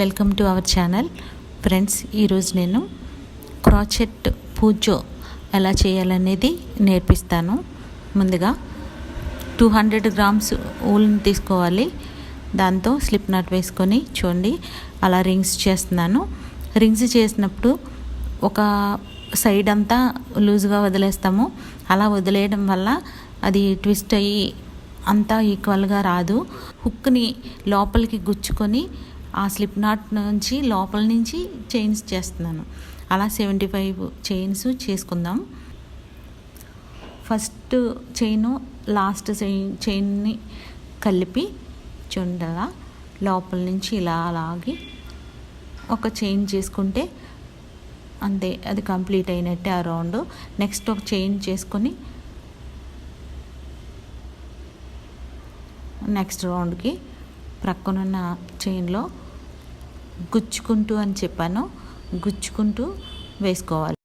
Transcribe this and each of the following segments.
Welcome to our channel friends. ఈరోజు నేను crotchet పూజో ఎలా చేయాలనేది నేర్పిస్తాను. ముందుగా 200 గ్రామ్స్ ఊల్ని తీసుకోవాలి. దాంతో స్లిప్ నాట్ వేసుకొని చూడండి అలా రింగ్స్ చేస్తున్నాను. రింగ్స్ చేసినప్పుడు ఒక సైడ్ అంతా లూజ్గా వదిలేస్తాము. అలా వదిలేయడం వల్ల అది ట్విస్ట్ అయ్యి అంతా ఈక్వల్గా రాదు. హుక్ని లోపలికి గుచ్చుకొని ఆ స్లిప్ నాట్ నుంచి లోపల నుంచి చైన్స్ చేస్తున్నాను. అలా 75 చైన్స్ చేసుకుందాం. ఫస్ట్ చైను లాస్ట్ చైన్ని కలిపి చుండగా లోపల నుంచి ఇలా లాగి ఒక చైన్ చేసుకుంటే అంతే, అది కంప్లీట్ అయినట్టే ఆ రౌండ్. నెక్స్ట్ ఒక చైన్ చేసుకొని నెక్స్ట్ రౌండ్కి ప్రక్కనున్న చైన్లో గుచ్చుకుంటూ అని చెప్పాను, గుచ్చుకుంటూ వేసుకోవాలి.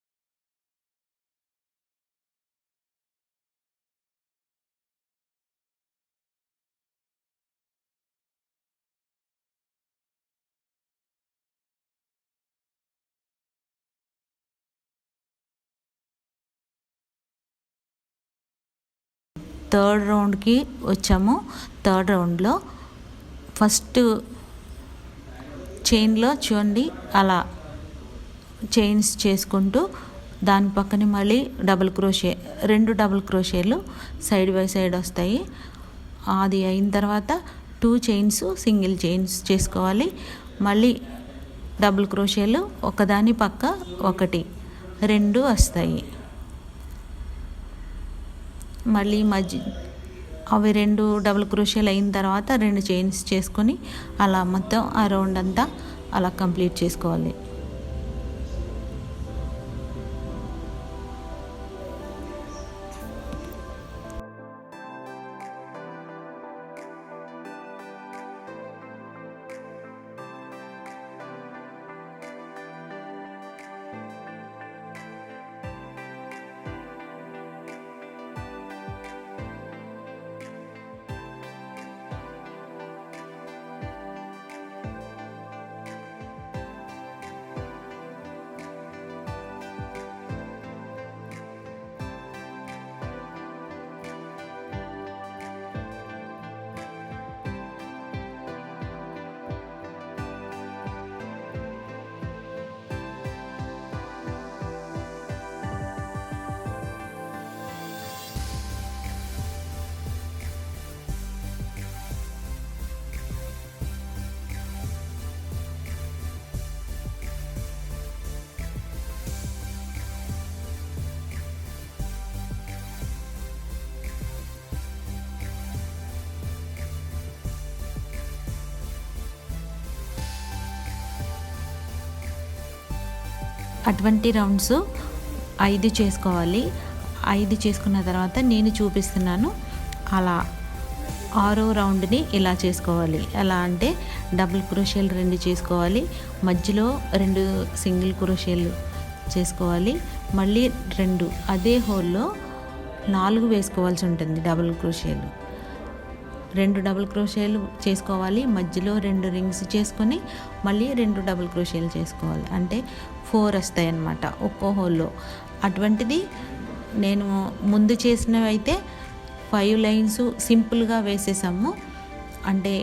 థర్డ్ రౌండ్కి వచ్చాము. థర్డ్ రౌండ్లో ఫస్ట్ చైన్లో చూడండి అలా చైన్స్ చేసుకుంటూ దాని పక్కన మళ్ళీ డబుల్ క్రోషే, 2 డబుల్ క్రోషేలు సైడ్ బై సైడ్ వస్తాయి. అది అయిన తర్వాత 2 చైన్స్ సింగిల్ చైన్స్ చేసుకోవాలి. మళ్ళీ డబుల్ క్రోషేలు ఒకదాని పక్క ఒకటి 2 వస్తాయి. మళ్ళీ అవి 2 డబుల్ క్రోషేలు అయిన తర్వాత 2 చైన్స్ చేసుకొని అలా మొత్తం ఆ రౌండ్ అంతా అలా కంప్లీట్ చేసుకోవాలి. అటువంటి రౌండ్స్ 5 చేసుకోవాలి. 5 చేసుకున్న తర్వాత నేను చూపిస్తున్నాను అలా 6వ రౌండ్ని ఇలా చేసుకోవాలి. ఎలా అంటే డబుల్ క్రోషేలు 2 చేసుకోవాలి, మధ్యలో 2 సింగిల్ క్రోషేలు చేసుకోవాలి, మళ్ళీ 2 అదే హోల్లో 4 వేసుకోవాల్సి ఉంటుంది. డబుల్ క్రోషేలు 2 డబుల్ క్రోషేలు చేసుకోవాలి, మధ్యలో 2 రింగ్స్ చేసుకొని మళ్ళీ 2 డబుల్ క్రోషేలు చేసుకోవాలి. అంటే 4 వస్తాయి అన్నమాట ఒక్కో హోల్లో. అటువంటిది నేను ముందు చేసినవి అయితే 5 లైన్స్ సింపుల్గా వేసేసాము. అంటే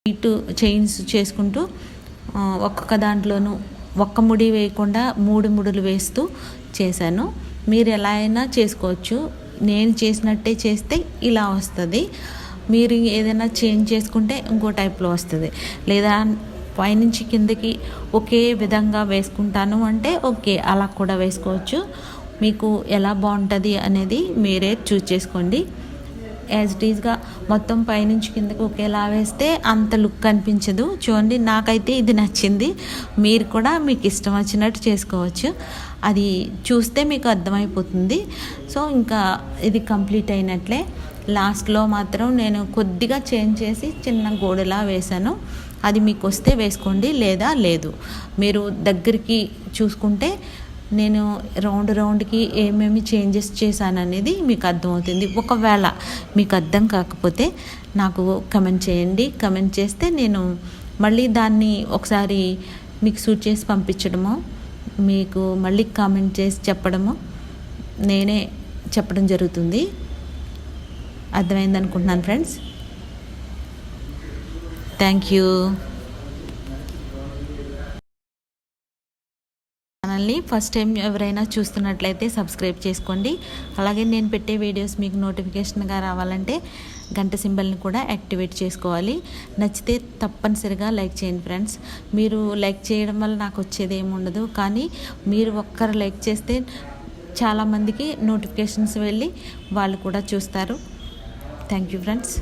ఇటు చైన్స్ చేసుకుంటూ ఒక్కొక్క దాంట్లోనూ ఒక్క ముడి వేయకుండా 3 ముడులు వేస్తూ చేశాను. మీరు ఎలా అయినా చేసుకోవచ్చు. నేను చేసినట్టే చేస్తే ఇలా వస్తుంది. మీరు ఏదైనా చేంజ్ చేసుకుంటే ఇంకో టైప్లో వస్తుంది. లేదా పైనుంచి కిందకి ఒకే విధంగా వేసుకుంటాను అంటే ఓకే, అలా కూడా వేసుకోవచ్చు. మీకు ఎలా బాగుంటుంది అనేది మీరే చూస్ చేసుకోండి. యాజ్ ఇట్ ఈజ్గా మొత్తం పైనుంచి కిందకి ఒకేలా వేస్తే అంత లుక్ అనిపించదు. చూడండి, నాకైతే ఇది నచ్చింది. మీరు కూడా మీకు ఇష్టం వచ్చినట్టు చేసుకోవచ్చు. అది చూస్తే మీకు అర్థమైపోతుంది. సో ఇంకా ఇది కంప్లీట్ అయినట్లే. లాస్ట్లో మాత్రం నేను కొద్దిగా చేంజ్ చేసి చిన్న గోడలా వేశాను. అది మీకు వస్తే వేసుకోండి, లేదా లేదు. మీరు దగ్గరికి చూసుకుంటే నేను రౌండ్కి ఏమేమి చేంజెస్ చేశాననేది మీకు అర్థమవుతుంది. ఒకవేళ మీకు అర్థం కాకపోతే నాకు కమెంట్ చేయండి. కమెంట్ చేస్తే నేను మళ్ళీ దాన్ని ఒకసారి మీకు సూట్ చేసి పంపించడమో, మీకు మళ్ళీ కామెంట్ చేసి చెప్పడమో నేనే చెప్పడం జరుగుతుంది. అర్థమైంది అనుకుంటున్నాను ఫ్రెండ్స్. Thank you. ఛానల్ని ఫస్ట్ టైం ఎవరైనా చూస్తున్నట్లయితే సబ్స్క్రైబ్ చేసుకోండి. అలాగే నేను పెట్టే వీడియోస్ మీకు నోటిఫికేషన్గా రావాలంటే గంట సింబల్ని కూడా యాక్టివేట్ చేసుకోవాలి. నచ్చితే తప్పనిసరిగా లైక్ చేయండి ఫ్రెండ్స్. మీరు లైక్ చేయడం వల్ల నాకు వచ్చేది ఏమి ఉండదు, కానీ మీరు ఒక్కరు లైక్ చేస్తే చాలామందికి నోటిఫికేషన్స్ వెళ్ళి వాళ్ళు కూడా చూస్తారు. Thank you friends.